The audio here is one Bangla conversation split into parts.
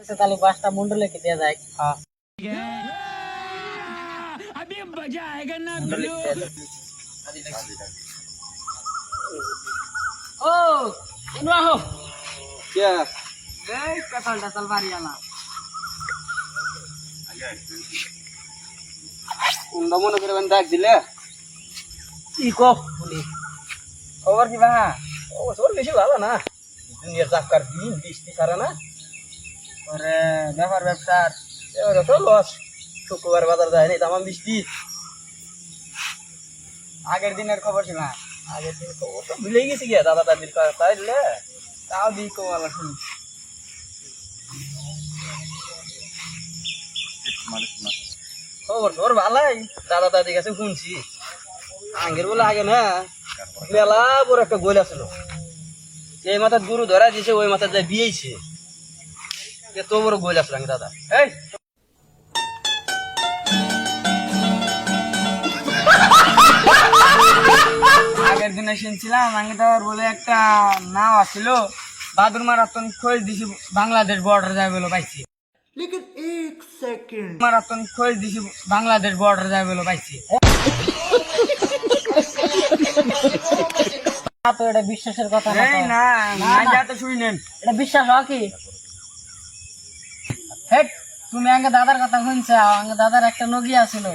তাহলে 5টা মুন্ডলে কি দেয়া যায়? হ্যাঁ अभी मजा आएगा ना মুন্ডলে भिड़ो। কি দেয়া যায়? ও ইনু আহো কে এই কাঁঠালটা চাল বাড়ি আলা কোনটা মনে করে ডাক দিলে কি কো বলি খবর কি ভাই ও তোর বেশি ভালো না দুনিয়ার চাপকার দিন বৃষ্টি ছাড়া না ওরে ব্যাপার ব্যবসার এবারে তো লস শুক্রবার বাজার যায় নাই তামাম বৃষ্টি আগের দিনের খবর ছিল না আগের দিন তো ও তো ভুলেই গেছি গিয়া দাদা দাদির তাইলে তাও দি কো আলা শুনি খবর তোর ভালাই দাদা দাদির কাছে শুনছি আগের বলে আগে না মেলা বড় একটা গোল আসলো এই মাথার গরু ধরা দিয়েছে ওই মাথার যা বিয়েছে এত বড় গোল আসলো আমি দাদা এই আগের দিনে শুনছিলাম আঙ্গিটার বলে একটা নাও আছিল বাদুর মারাত্মন খোঁজ দিছি বাংলাদেশ বর্ডার যায় বলে পাইছি लेकिन एक सेकंड মারাত্মন খোঁজ দিছি বাংলাদেশ বর্ডার যায় বলে পাইছি তো এটা বিশ্বাসের কথা না এই না না, না না। যা তো শুই নেন এটা বিশ্বাস হয় কি হেট তুমি আগে দাদার কথা শুনছ আগে দাদার একটা নগি আছিল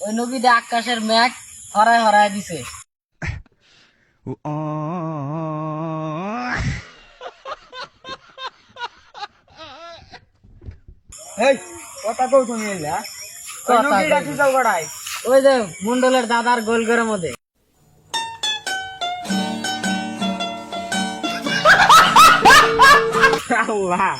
ওই নগিতে আকাশের মেঘ হরায় হরায় দিছে এই কথা কও তুমি এলা কথা নদীটা কই। কি যাও গড়াই ওই যে মুন্ডলের দাদার গোল ঘরের মধ্যে আল্লাহ